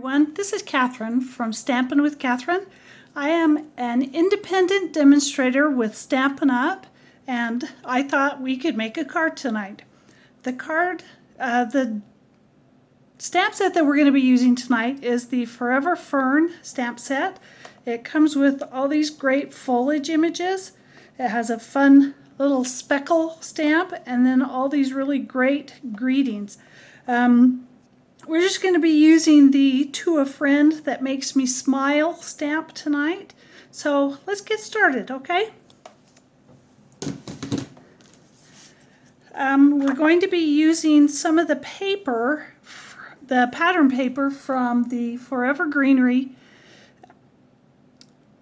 Everyone, this is Kathryn from Stampin' with Kathryn. I am an independent demonstrator with Stampin' Up, and I thought we could make a card tonight. The stamp set that we're going to be using tonight is the Forever Fern stamp set. It comes with all these great foliage images. It has a fun little speckle stamp and then all these really great greetings. We're just going to be using the To a Friend That Makes Me Smile stamp tonight. So let's get started, okay? We're going to be using some of the paper, the pattern paper from the Forever Greenery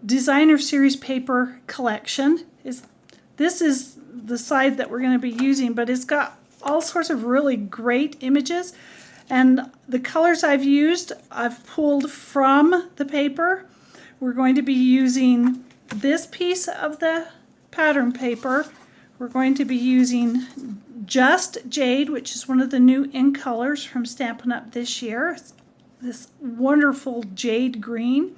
Designer Series paper collection. This is the side that we're going to be using, but it's got all sorts of really great images. And the colors I've used, I've pulled from the paper. We're going to be using this piece of the pattern paper. We're going to be using just Jade, which is one of the new in colors from Stampin' Up this year. This wonderful jade green.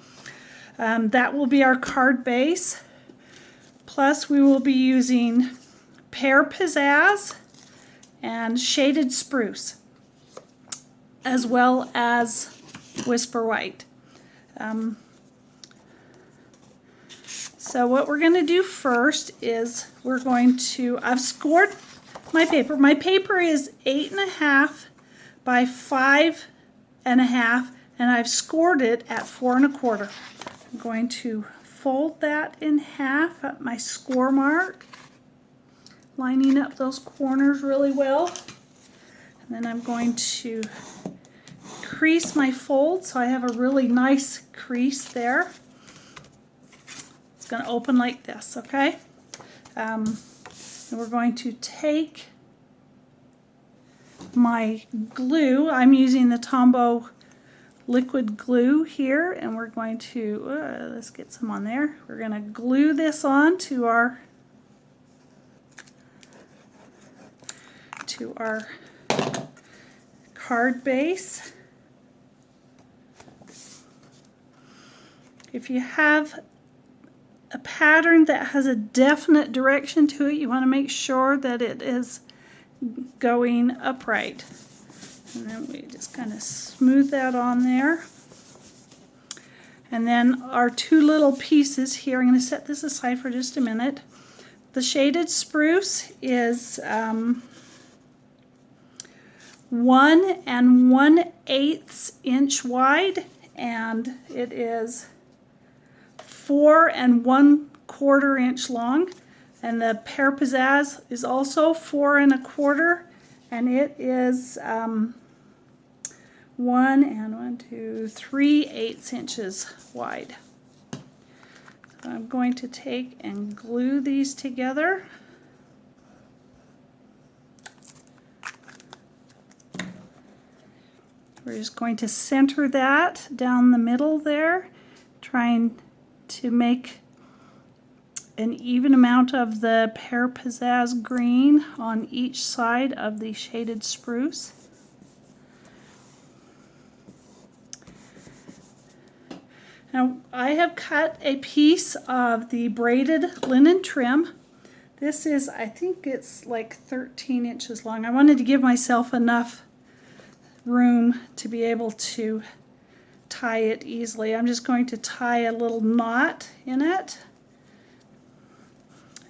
That will be our card base. Plus we will be using Pear Pizzazz and shaded Spruce, as well as Whisper White. So what we're going to do first is I've scored my paper. My paper is 8.5 by 5.5, and I've scored it at 4 1/4. I'm going to fold that in half at my score mark, lining up those corners really well. And then I'm going to crease my fold so I have a really nice crease there. It's going to open like this, okay? And we're going to take my glue. I'm using the Tombow liquid glue here, and we're going to, let's get some on there. We're going to glue this on to our card base. If you have a pattern that has a definite direction to it, you want to make sure that it is going upright. And then we just kind of smooth that on there. And then our two little pieces here, I'm going to set this aside for just a minute. The shaded Spruce is 1 1/8 inch wide, and it is 4 1/4 inch long. And the Pear Pizzazz is also 4 1/4, and it is 3/8 inches wide. So I'm going to take and glue these together. We're just going to center that down the middle there, trying to make an even amount of the Pear Pizzazz green on each side of the shaded Spruce. Now I have cut a piece of the braided linen trim. This is, I think it's like 13 inches long. I wanted to give myself enough room to be able to tie it easily. I'm just going to tie a little knot in it,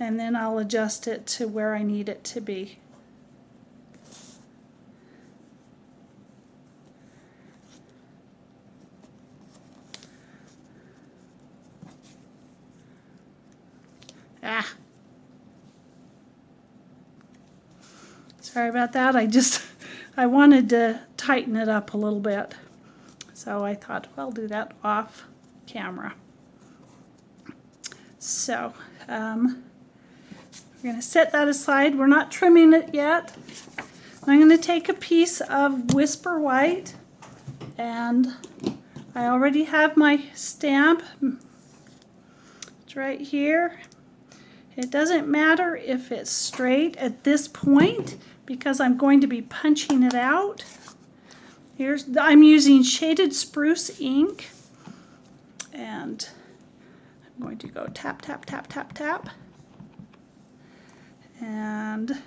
and then I'll adjust it to where I need it to be. Sorry about that. I wanted to tighten it up a little bit. So I thought, well, I'll do that off camera. So we're going to set that aside. We're not trimming it yet. I'm going to take a piece of Whisper White, and I already have my stamp. It's right here. It doesn't matter if it's straight at this point because I'm going to be punching it out. I'm using shaded spruce ink, and I'm going to go tap, tap, tap, tap, tap. And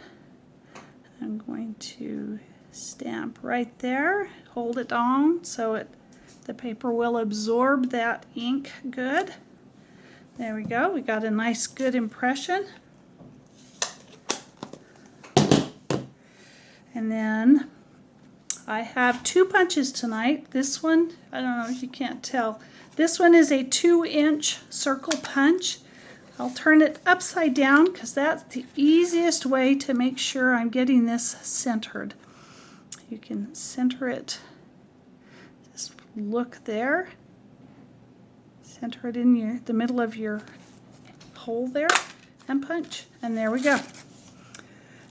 I'm going to stamp right there, hold it on so the paper will absorb that ink good. There we go, we got a nice good impression. And then I have 2 punches tonight. This one, I don't know if you can't tell, this one is a 2-inch circle punch. I'll turn it upside down because that's the easiest way to make sure I'm getting this centered. You can center it, just look there, center it in the middle of your hole there, and punch, and there we go.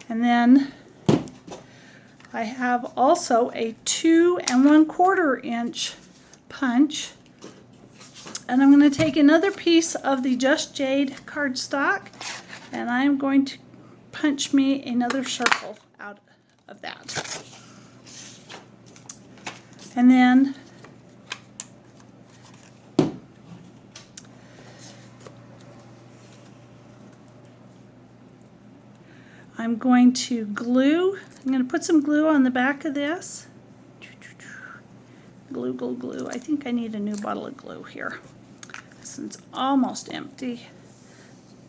And then I have also a 2 1/4 inch punch, and I'm going to take another piece of the Just Jade cardstock, and I'm going to punch me another circle out of that. And then I'm going to glue. I'm going to put some glue on the back of this. Glue, glue, glue. I think I need a new bottle of glue here. This one's almost empty.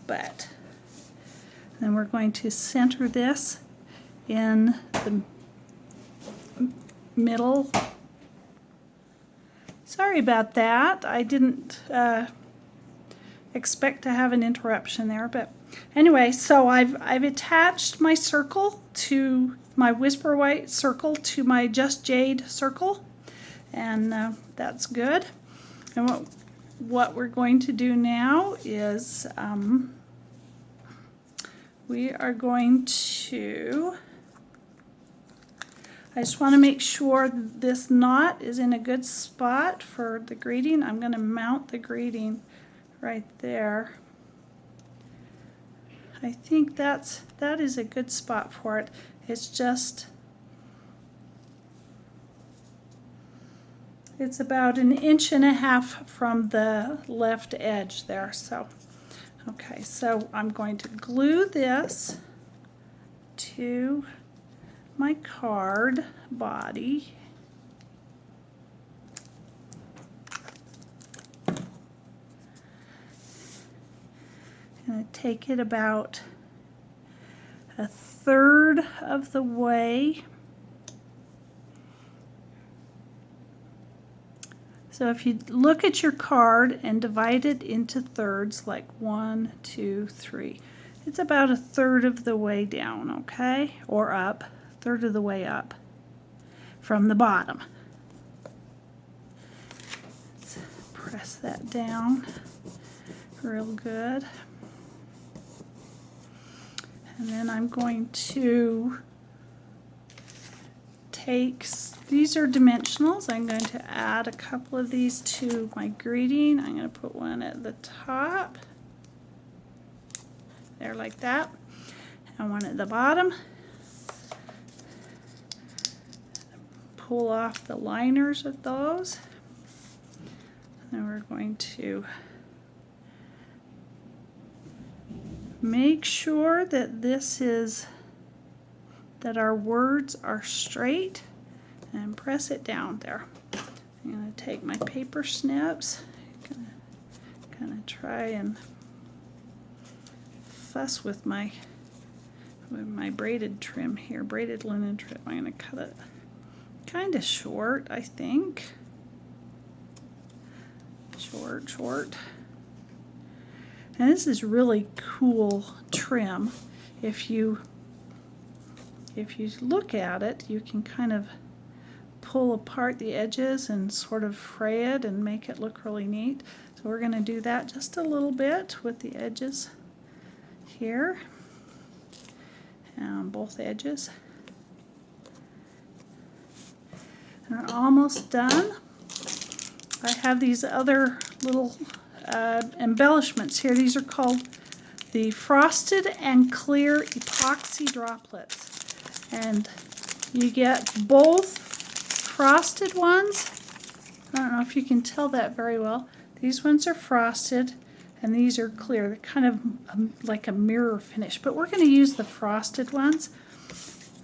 But then we're going to center this in the middle. Sorry about that. I didn't expect to have an interruption there, but anyway, so I've attached my circle to my Whisper White circle to my Just Jade circle, and that's good. And what we're going to do now is we are going to, I just want to make sure this knot is in a good spot for the greeting. I'm going to mount the greeting right there. I think that is a good spot for it. It's just, it's about 1.5 inches from the left edge there. So, okay, so I'm going to glue this to my card body. I'm going to take it about 1/3 of the way. So if you look at your card and divide it into thirds, like 1, 2, 3, it's about 1/3 of the way down, okay? Or up, 1/3 of the way up from the bottom. Let's press that down real good. And then I'm going to take, these are dimensionals, I'm going to add a couple of these to my greeting. I'm going to put one at the top, there like that, and one at the bottom. Pull off the liners of those. And we're going to make sure that that our words are straight, and press it down there. I'm going to take my paper snips, kind of try and fuss with my braided trim here, braided linen trim. I'm going to cut it kind of short, I think. Short. And this is really cool trim. If you look at it, you can kind of pull apart the edges and sort of fray it and make it look really neat. So we're going to do that just a little bit with the edges here, and both edges. And we're almost done. I have these other little embellishments here. These are called the Frosted and Clear Epoxy Droplets. And you get both frosted ones. I don't know if you can tell that very well. These ones are frosted and these are clear. They're kind of like a mirror finish, but we're going to use the frosted ones.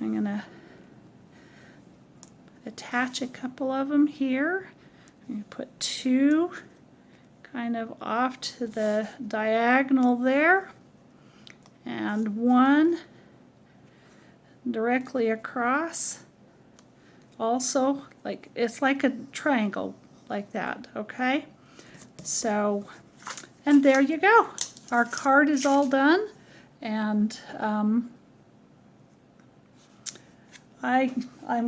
I'm going to attach a couple of them here. I'm going to put two kind of off to the diagonal there, and one directly across. Also, like it's like a triangle like that, okay? So, and there you go. Our card is all done, and I'm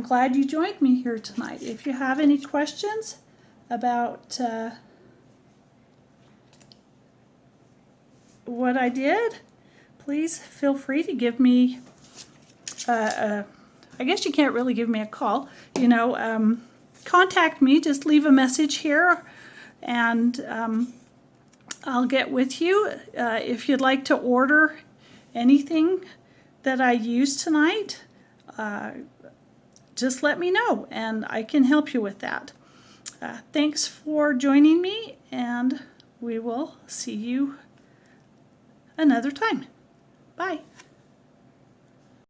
glad you joined me here tonight. If you have any questions about what I did, please feel free to give me I guess you can't really give me a call, you know, contact me, just leave a message here, and I'll get with you. If you'd like to order anything that I used tonight, just let me know and I can help you with that. Thanks for joining me, and we will see you another time. Bye.